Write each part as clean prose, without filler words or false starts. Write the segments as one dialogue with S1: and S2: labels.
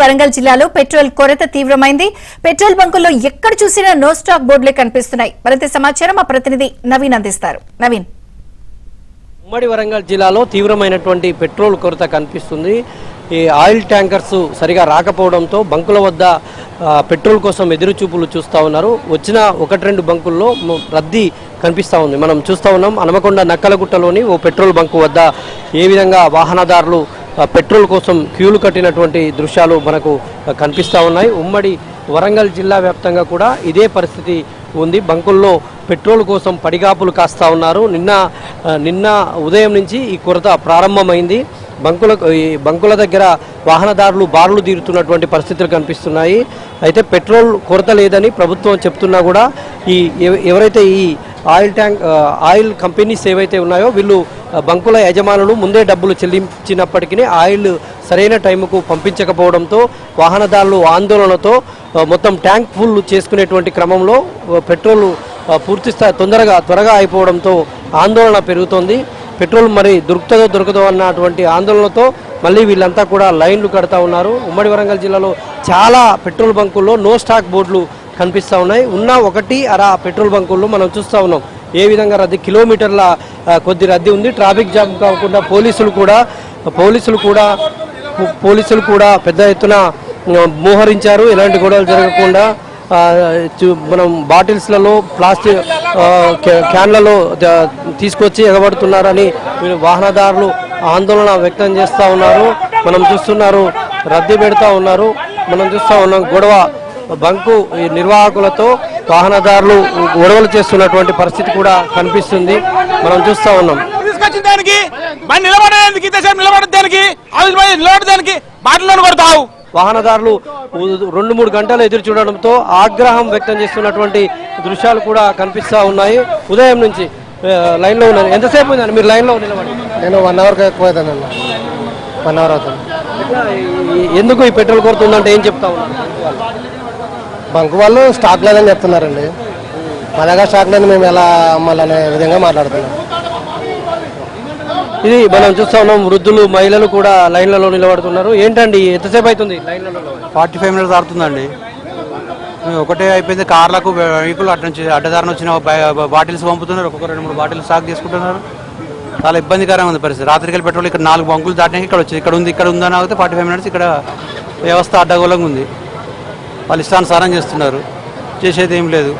S1: వరంగల్ జిల్లాలో పెట్రోల్ కొరత తీవ్రమైంది. పెట్రోల్ బంకుల్లో ఎక్కడ చూసినా నో స్టాక్ బోర్డులే కనిపిస్తున్నాయి. మరింత సమాచారం మా ప్రతినిధి నవీన్ అందిస్తారు. నవీన్,
S2: ఉమ్మడి వరంగల్ జిల్లాలో తీవ్రమైనటువంటి పెట్రోల్ కొరత కనిపిస్తుంది. ఈ ఆయిల్ ట్యాంకర్స్ సరిగా రాకపోవడంతో బంకుల వద్ద పెట్రోల్ కోసం ఎదురుచూపులు చూస్తూ ఉన్నారు. వచ్చిన 1-2 బంకుల్లో రద్దీ కనిపిస్తూ ఉంది. మనం చూస్తూ ఉన్నాం హనుమకొండ నక్కలగుట్టలోని ఓ పెట్రోల్ బంకు వద్ద ఏ విధంగా వాహనదారులు పెట్రోల్ కోసం క్యూలు కట్టినటువంటి దృశ్యాలు మనకు కనిపిస్తూ ఉన్నాయి. ఉమ్మడి వరంగల్ జిల్లా వ్యాప్తంగా కూడా ఇదే పరిస్థితి ఉంది. బంకుల్లో పెట్రోల్ కోసం పడిగాపులు కాస్తా ఉన్నారు. నిన్న ఉదయం నుంచి ఈ కొరత ప్రారంభమైంది. బంకుల దగ్గర వాహనదారులు బారులు తీరుతున్నటువంటి పరిస్థితులు కనిపిస్తున్నాయి. అయితే పెట్రోల్ కొరత లేదని ప్రభుత్వం చెప్తున్నా కూడా ఎవరైతే ఈ ఆయిల్ కంపెనీస్ ఏవైతే ఉన్నాయో వీళ్ళు బంకుల యజమానులు ముందే డబ్బులు చెల్లించినప్పటికీ ఆయిల్ సరైన టైంకు పంపించకపోవడంతో వాహనదారులు ఆందోళనతో మొత్తం ట్యాంక్ ఫుల్ చేసుకునేటువంటి క్రమంలో పెట్రోల్ త్వరగా అయిపోవడంతో ఆందోళన పెరుగుతోంది. పెట్రోల్ మరి దొరకదో అన్నటువంటి ఆందోళనతో మళ్ళీ వీళ్ళంతా కూడా లైన్లు కడతా ఉన్నారు. ఉమ్మడి వరంగల్ జిల్లాలో చాలా పెట్రోల్ బంకుల్లో నో స్టాక్ బోర్డులు కనిపిస్తూ ఉన్నాయి. ఉన్న 1-2 పెట్రోల్ బంకుల్లో మనం చూస్తూ ఉన్నాం ఏ విధంగా కిలోమీటర్ల కొద్ది రద్దీ ఉంది. ట్రాఫిక్ జామ్ కాకుండా పోలీసులు కూడా పెద్ద ఎత్తున మోహరించారు. ఎలాంటి గొడవలు జరగకుండా మనం బాటిల్స్లలో ప్లాస్టిక్ క్యాన్లలో తీసుకొచ్చి ఎగబడుతున్నారని వాహనదారులు ఆందోళన వ్యక్తం చేస్తూ ఉన్నారు. మనం చూస్తున్నారు రద్దీ పెడతా ఉన్నారు. మనం చూస్తూ ఉన్నాం గొడవ బంకు నిర్వాహకులతో వాహనదారులు గొడవలు చేస్తున్నటువంటి పరిస్థితి కూడా కనిపిస్తుంది. మనం చూస్తూ ఉన్నాం. వాహనదారులు 2-3 గంటలు ఎదురు చూడడంతో ఆగ్రహం వ్యక్తం చేస్తున్నటువంటి దృశ్యాలు కూడా కనిపిస్తూ ఉన్నాయి. ఉదయం నుంచి లైన్లో ఉన్నారు. ఎంతసేపు ఉందండి మీరు లైన్లో నిలబడి?
S3: నేను 1 అవర్ ఎక్కువ అవుతాను. 1 అవర్ అవుతాను.
S2: ఎందుకు ఈ పెట్రోల్ కొరత ఉందంటే ఏం చెప్తా ఉన్నారు?
S3: బంకు వాళ్ళు స్టాక్ లేదని చెప్తున్నారండి. మా దగ్గర స్టాక్ లేదని మేము ఎలా అమ్మాలనే విధంగా మాట్లాడుతున్నాం.
S2: ఇది మనం చూస్తా ఉన్నాం. వృద్ధులు మహిళలు కూడా లైన్లలో నిలబడుతున్నారు. ఏంటండి ఎంతసేపు అవుతుంది లైన్లలో?
S4: 45 మినిట్స్ ఆడుతుందండి. ఒకటే అయిపోయింది. కార్లకు వెహికల్ అటు నుంచి అడ్డదారిని వచ్చిన బాటిల్స్ పంపుతున్నారు. ఒక్కొక్క 2-3 బాటిల్స్ స్టాక్ తీసుకుంటున్నారు. చాలా ఇబ్బందికరంగా ఉంది పరిస్థితి. రాత్రికి పెట్రోల్ ఇక్కడ 4 బంకులు దాటినాక ఇక్కడ వచ్చింది. ఇక్కడ ఉందని ఆగితే 45 మినిట్స్ ఇక్కడ వ్యవస్థ అడ్డగోలంగా ఉంది. వాళ్ళు ఇష్టానుసారం చేస్తున్నారు. చేసేది ఏం లేదు.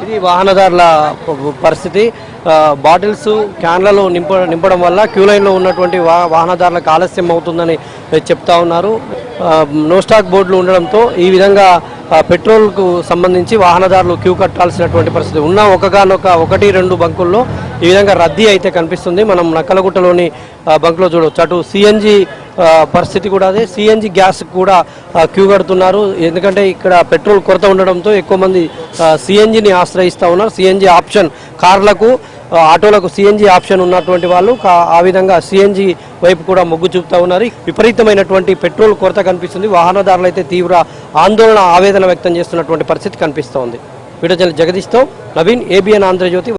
S2: ఇది వాహనదారుల పరిస్థితి. బాటిల్స్ క్యాన్లలో నింపడం వల్ల క్యూ లైన్లో ఉన్నటువంటి వాహనదారులకు ఆలస్యం అవుతుందని చెప్తా ఉన్నారు. నో స్టాక్ బోర్డులు ఉండడంతో ఈ విధంగా పెట్రోల్కు సంబంధించి వాహనదారులు క్యూ కట్టాల్సినటువంటి పరిస్థితి. ఉన్న 1-2 బంకుల్లో ఈ విధంగా రద్దీ అయితే కనిపిస్తుంది. మనం నక్కలగుట్టలోని బంకులో చూడవచ్చు. అటు సిఎన్జి పరిస్థితి కూడా అదే. సిఎన్జి గ్యాస్ కూడా క్యూ కడుతున్నారు. ఎందుకంటే ఇక్కడ పెట్రోల్ కొరత ఉండడంతో ఎక్కువ మంది సిఎన్జిని ఆశ్రయిస్తూ ఉన్నారు. సిఎన్జి ఆప్షన్ కార్లకు ఆటోలకు సిఎన్జి ఆప్షన్ ఉన్నటువంటి వాళ్ళు ఆ విధంగా సిఎన్జి వైపు కూడా మొగ్గు చూపుతూ ఉన్నారు. విపరీతమైనటువంటి పెట్రోల్ కొరత కనిపిస్తుంది. వాహనదారులు అయితే తీవ్ర ఆందోళన ఆవేదన వ్యక్తం చేస్తున్నటువంటి పరిస్థితి కనిపిస్తోంది. వీడియో జగదీష్తో నవీన్, ABN ఆంధ్రజ్యోతి.